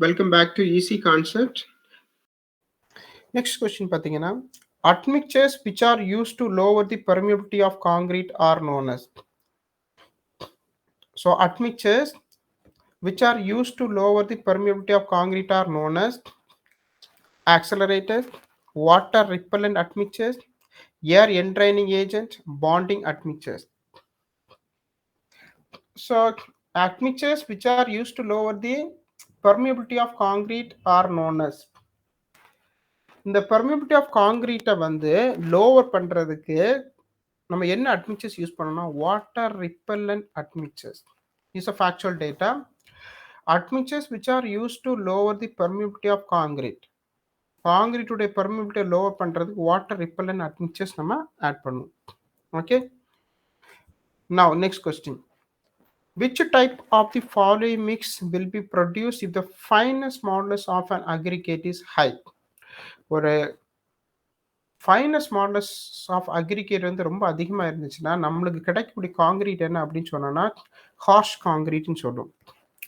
Welcome back to Easy Concept. Next question பார்த்தீங்கன்னா admixtures which are used to lower the permeability of concrete are known as. So admixtures which are used to lower the permeability of concrete are known as accelerators, water repellent admixtures, air entraining agent, bonding admixtures. So admixtures which are used to lower the permeability of concrete are known as. இந்த permeability of concrete வந்து lower பண்றதுக்கு நம்ம என்ன admixtures use பண்ணோம்னா water repellent admixtures is a factual data. Admixtures which are used to lower the permeability of concrete. Concrete உடைய permeability lower பண்றதுக்கு water repellent admixtures நம்ம add பண்ணுவோம். Okay. Now next question. Which type of the following mix will be produced if the finest modulus of an aggregate is high? ஒரு fines modulus of aggregate வந்து ரொம்ப அதிகமாக இருந்துச்சுன்னா நம்மளுக்கு கிடைக்கக்கூடிய காங்கிரீட் என்ன அப்படின்னு சொன்னோன்னா ஹார்ஷ் காங்கிரீட்னு சொல்லுவோம்.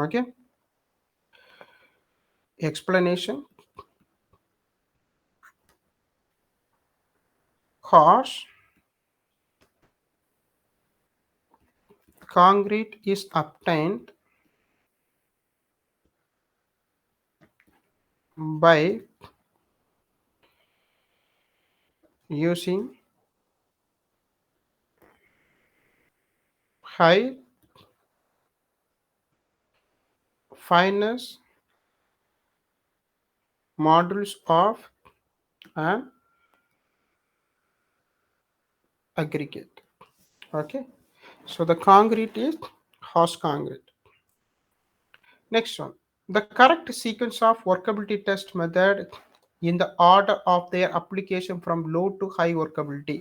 Okay, explanation. Harsh concrete is obtained by using high fineness modulus of an aggregate. Okay, so the concrete is harsh concrete. Next one, the correct sequence of workability test method in the order of their application from low to high workability.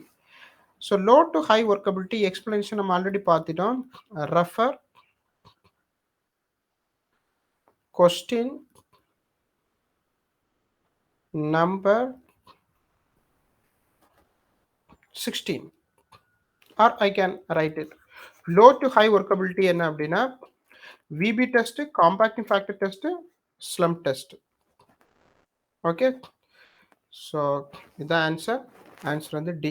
So low to high workability explanation நம்ம already பார்த்துட்டோம். Refer question number 16 or I can write it. Low to high workability என்ன அப்படின்னா VB test, compacting factor test, slump test. Okay, so the answer வந்து D.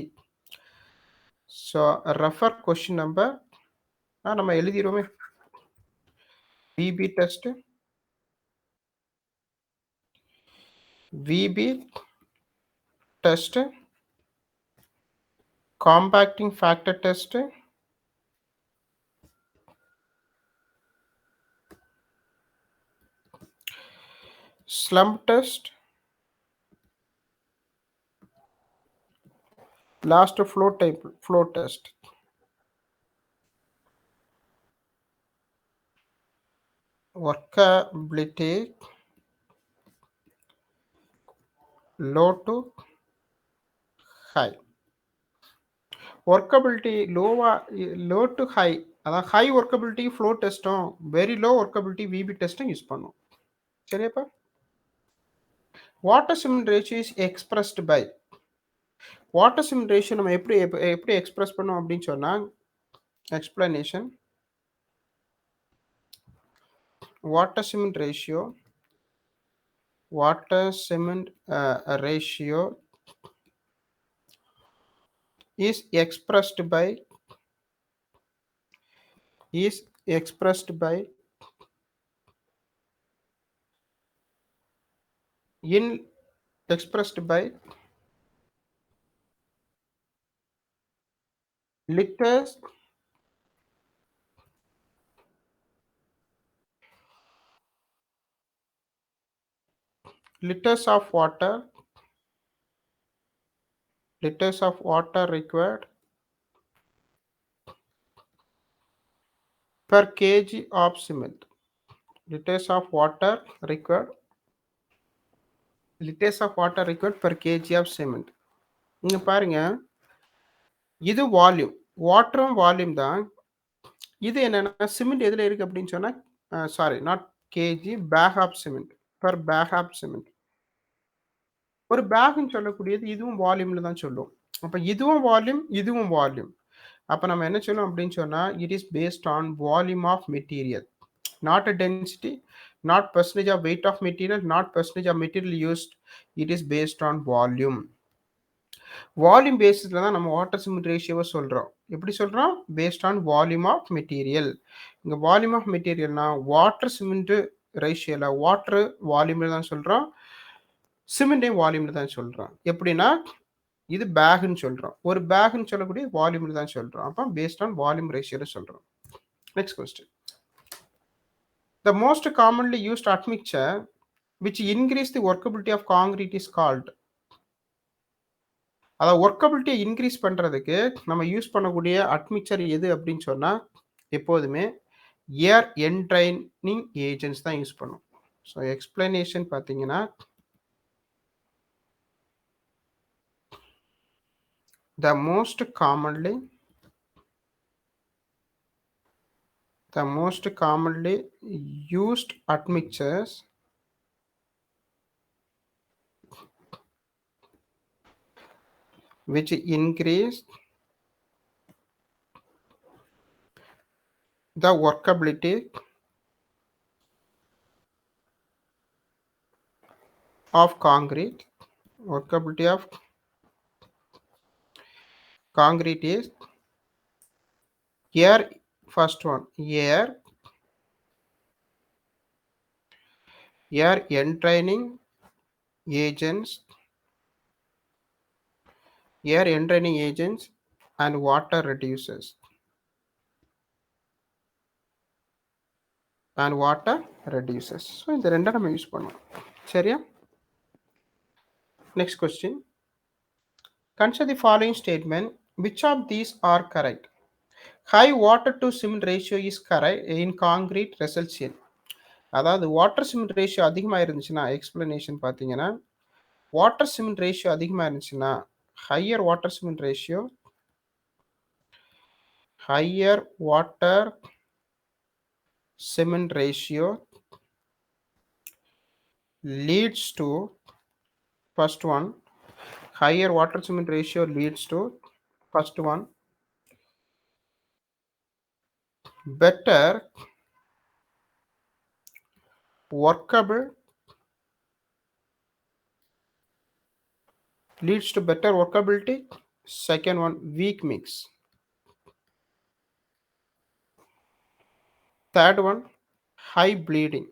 So refer question number நம்ம எழுதிடுவோமே. VB test, VB test, compacting factor test, slump test, last flow test. Workability low to high. Workability low to high, அதான் high workability flow testum, very low workability VB testing use பண்ணும். சரியாப்பா? Water cement ratio is expressed by, water cement ratio நம்ம எப்படி express பண்ணோம் அப்படின்னு சொன்னா explanation. Water cement ratio is expressed by liters of water required per kg of cement. Liters of water required per kg of cement. இங்க பாருங்க, இது volume, வாட்டரும் volume தான். இது என்னன்னா சிமெண்ட் எதுல இருக்கு அப்படின்னு சொன்னா sorry not KG, bag of cement, per bag of cement. ஒரு பேக்னு சொல்லக்கூடியது இதுவும் வால்யூம்ல தான் சொல்லும். அப்ப இதுவும் வால்யூம். அப்ப நம்ம என்ன சொல்லணும் அப்படின்னு சொன்னா it is based on volume of material, not a density, not percentage of weight of material, not percentage of material used. It is based on volume. Volume பேசிஸில் தான் நம்ம வாட்டர் சிமெண்ட் ரேஷியோவை சொல்கிறோம். எப்படி சொல்கிறோம்? Based on volume of material. இங்கே volume of மெட்டீரியல்னா water cement ரேஷியோவில் வாட்டர் வால்யூமில் தான் சொல்கிறோம், சிமெண்டையும் வால்யூமில் தான் சொல்கிறோம். எப்படின்னா இது பேகுன்னு சொல்கிறோம், ஒரு பேகுன்னு சொல்லக்கூடிய வால்யூமில் தான் சொல்கிறோம். அப்போ பேஸ்ட் ஆன் வால்யூம் ரேஷியோவில் சொல்கிறோம். Next question. The most commonly used admixture which increase the workability of concrete is called. அதாவது ஒர்க்கபிலிட்டியை இன்க்ரீஸ் பண்ணுறதுக்கு நம்ம யூஸ் பண்ணக்கூடிய அட்மிக்சர் எது அப்படின்னு சொன்னால் எப்போதுமே ஏர் என்ட்ரைனிங் ஏஜென்ட்ஸ் தான் யூஸ் பண்ணும். ஸோ எக்ஸ்பிளனேஷன் பார்த்தீங்கன்னா the most commonly used admixtures which increase the workability of concrete is air. First one, air entraining agents and water reducers. So இந்த ரெண்டை நம்ம யூஸ் பண்ணுவோம். சரியா? Next question. Consider the following statement. Which of these are correct? High water to cement ratio is correct in concrete results in. அதாவது water cement ratio அதிகமாக இருந்துச்சுன்னா explanation பார்த்தீங்கன்னா water cement ratio அதிகமாக இருந்துச்சுன்னா higher water cement ratio leads to first one. Higher water cement ratio leads to first one, better workable, leads to better workability. Second one, weak mix. Third one, high bleeding.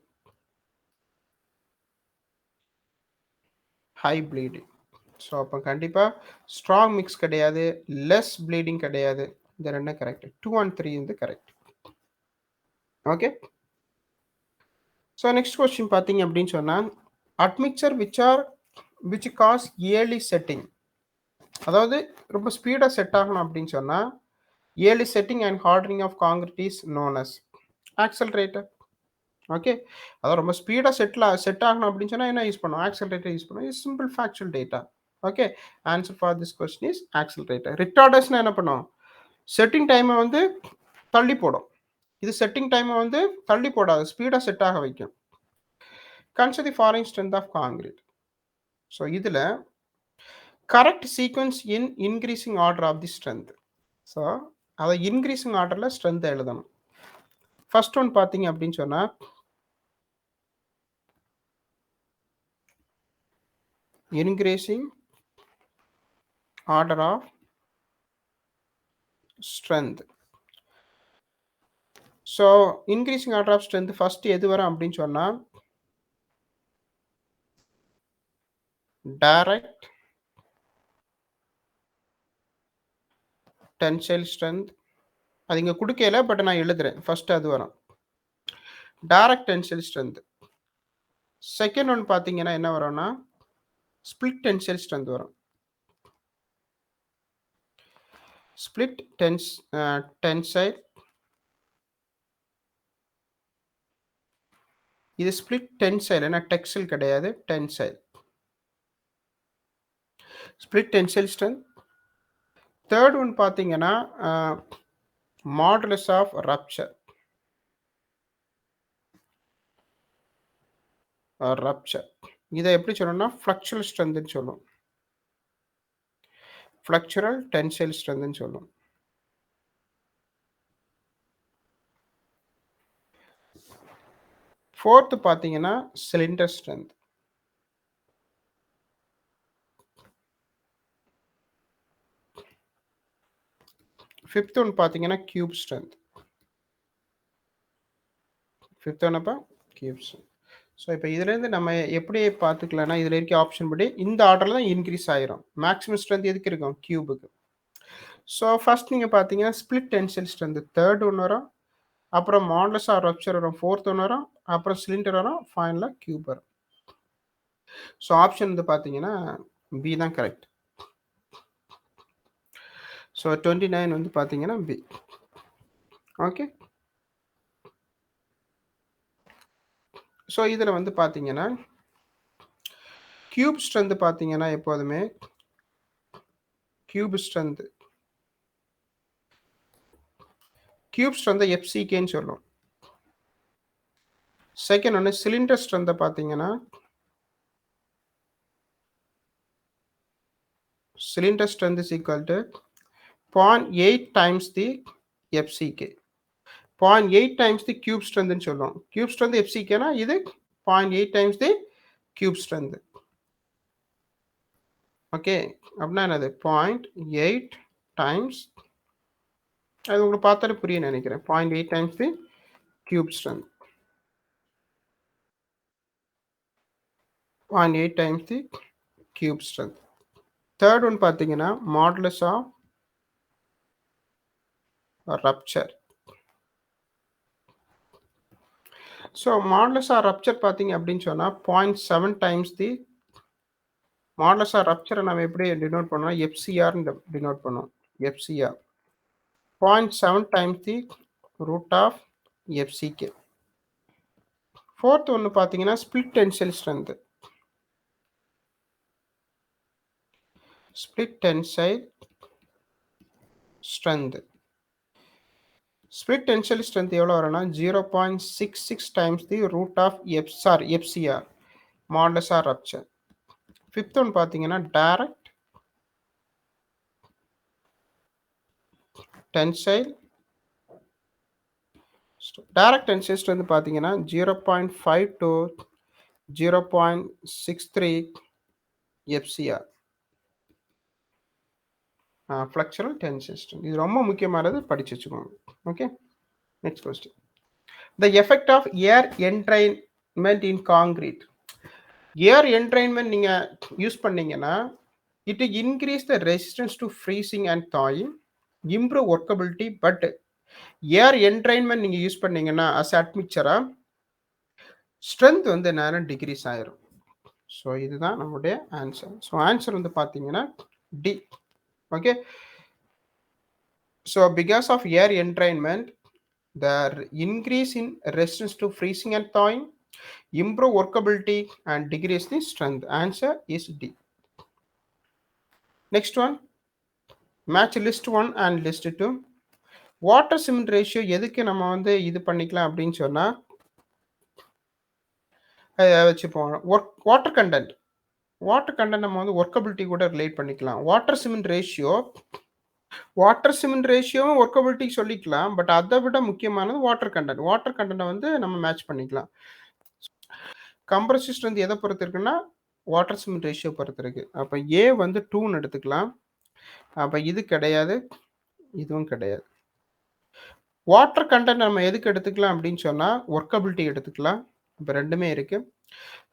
So அப்போ கண்டிப்பாக strong mix கிடையாது, less bleeding கிடையாது. இந்த ரெண்டும் correct. 2 and 3 வந்து correct. Okay. So next question பார்த்தீங்க அப்படின்னு சொன்னால் admixture which causes early setting. அதாவது ரொம்ப ஸ்பீடாக செட் ஆகணும் அப்படின்னு சொன்னால் early setting and hardening of concrete is known as accelerator. Okay. அதாவது ரொம்ப ஸ்பீடாக செட் ஆகணும் அப்படின்னு சொன்னால் என்ன யூஸ் பண்ணுவோம்? ஆக்சலரேட்டர் யூஸ் பண்ணுவோம். Is simple factual data. Okay. Answer for this question is accelerator. ரிட்டார்டர்ஸ்னா என்ன பண்ணும்? செட்டிங் டைமை வந்து தள்ளி போடும். இது செட்டிங் டைமை வந்து தள்ளி போடாது, ஸ்பீடாக செட் ஆக வைக்கும். Consider the following strength of concrete. So இதில் correct sequence in increasing order of the strength. So அதை இன்க்ரீசிங் ஆர்டரில் ஸ்ட்ரென்த்தை எழுதணும். ஃபர்ஸ்ட் ஒன் பார்த்தீங்க அப்படின்னு சொன்னால் increasing order of strength. So increasing order of strength first எது வரும் அப்படின்னு சொன்னால் டைரக்ட் டென்சைல் ஸ்ட்ரென்த். அது இங்கே கொடுக்கல, பட் நான் எழுதுறேன். ஃபர்ஸ்ட் அது வரும், direct tensile strength. Second one பார்த்தீங்கன்னா என்ன வரும்னா ஸ்பிளிட் டென்சைல் ஸ்ட்ரென்த் வரும். Split tensile. இது ஸ்பிளிட் டென்சைல், ஏன்னா டெக்ஸ்டைல் கிடையாது, tensile. Split tensile strength. Third one பார்த்தீங்கன்னா மாடுலஸ் ஆஃப் ரப்சர். இதை எப்படி சொல்லணும்னா ஃப்ளக்சுரல் ஸ்ட்ரென்த்னு சொல்லுவோம். ஃப்ளக்சுரல் டென்சைல் ஸ்ட்ரென்த்னு சொல்லுவோம். 4th பார்த்தீங்கன்னா சிலிண்டர் ஸ்ட்ரென்த். 5th ஒன் பார்த்தீங்கன்னா கியூப் ஸ்ட்ரென்த். 5th ஒன் அப்போ கியூப் ஸ்ட்ரென்த். ஸோ இப்போ இதுலேருந்து நம்ம எப்படி பார்த்துக்கலாம்னா இதில் இருக்க ஆப்ஷன் படி இந்த ஆர்டரில் தான் இன்க்ரீஸ் ஆயிரும். மேக்ஸிமம் ஸ்ட்ரென்த் எதுக்கு இருக்கும்? கியூபுக்கு. ஸோ ஃபர்ஸ்ட் நீங்கள் பார்த்தீங்கன்னா ஸ்பிளிட் டென்சைல் ஸ்ட்ரென்த் 3rd ஒன்று வரும், அப்புறம் மாடுலஸ் ஆர் ரப்ச்சர் வரும், 4th ஒன்று வரும், அப்புறம் சிலிண்டர் வரும், ஃபைனலாக கியூப் வரும். ஸோ ஆப்ஷன் வந்து பார்த்தீங்கன்னா பி தான் கரெக்ட். ஸோ 29 வந்து பார்த்தீங்கன்னா பி. ஓகே. ஸோ இதில் வந்து பார்த்தீங்கன்னா கியூப் ஸ்ட்ரென்த் பார்த்தீங்கன்னா எப்போதுமே கியூப் ஸ்ட்ரென்த் எஃப்சிகேன்னு சொல்லும். செகண்ட் ஒன்று சிலிண்டர் ஸ்ட்ரென்த்தை பார்த்தீங்கன்னா cylinder strength is equal to 0.8 times the FCK. 0.8 times the cube strength ன்னு சொல்லுவோம். Cube strength FCK னா இது 0.8 times the cube strength. Okay, அப்படின்னா என்னது? 0.8 times, அது உங்களுக்கு பார்த்தாலே புரிய நினைக்கிறேன். 0.8 times the cube strength. 0.8 times the cube strength. Third one பார்த்தீங்கன்னா modulus of rupture. So modulus of rupture பார்த்தீங்க அப்படின்னு சொன்னால் 0.7 டைம்ஸ் தி மாடுலஸ் ஆஃப் ரப்ச்சரை நம்ம எப்படி டினோட் பண்ணோம்? எஃப்சிஆர்னு டினோட் பண்ணுவோம். FCR 0.7 times the root of FCK. Fourth ஒன்று பார்த்தீங்கன்னா split tensile strength. Split tensile strength. Split tensile strength எவ்வளோ வரும்னா 0.66 times the root of FCR modulus of rupture. Fifth one பார்த்தீங்கன்னா டைரக்ட் டென்சைல் ஸ்ட்ரென்த் பார்த்தீங்கன்னா 0.5 to 0.63 FCR flexural tensile strength. இது ரொம்ப முக்கியமானது, படிச்சு வச்சுக்கோங்க. Okay, next question. The effect of air entrainment in concrete. Air entrainment நீங்கள் யூஸ் பண்ணீங்கன்னா it will increase the resistance to freezing and thawing, improve workability. But air entrainment நீங்கள் use பண்ணீங்கன்னா as அட்மிக்சரா strength வந்து நேரம் டிக்ரீஸ் ஆயிரும். So இதுதான் நம்முடைய answer. So answer வந்து பார்த்தீங்கன்னா D. Okay, so because of air entrainment the increase in resistance to freezing and thawing, improve workability and decrease the strength. Answer is D. Next one, match list 1 and list 2. Water cement ratio எதுக்கு நம்ம வந்து இது பண்ணிக்கலாம் அப்படின்னு சொன்னால் வச்சுப்போம். Water content நம்ம வந்து ஒர்க்கபிலிட்டி கூட ரிலேட் பண்ணிக்கலாம். வாட்டர் சிமெண்ட் ரேஷியோவும் ஒர்க்கபிலிட்டி சொல்லிக்கலாம். பட் அதை விட முக்கியமானது வாட்டர் கண்டென்ட்டை வந்து நம்ம மேட்ச் பண்ணிக்கலாம். கம்ப்ரசிவ் ஸ்ட்ரென்த் எதை பொறுத்து இருக்குன்னா வாட்டர் சிமெண்ட் ரேஷியோ பொறுத்து இருக்கு. அப்போ ஏ வந்து 2ன்னு எடுத்துக்கலாம். அப்போ இது கிடையாது, இதுவும் கிடையாது. வாட்டர் கண்டென்ட் நம்ம எதுக்கு எடுத்துக்கலாம் அப்படின்னு சொன்னால் ஒர்க்கபிலிட்டி எடுத்துக்கலாம். இப்போ ரெண்டுமே இருக்கு.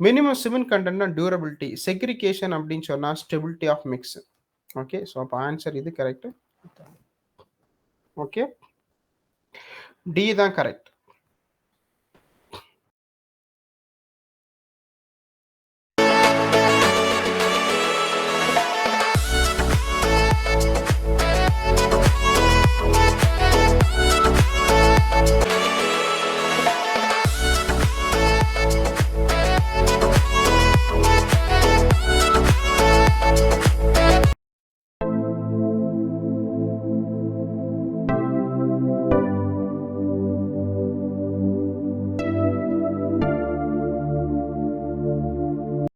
மினிமம் சிமெண்ட் கண்டென்ட்னா டியூரபிலிட்டி, செக்ரிகேஷன் அப்படின்னு சொன்னால் stability of mix. Okay, so அப்போ ஆன்சர் இது கரெக்ட். ஓகே, டி தான் கரெக்ட்.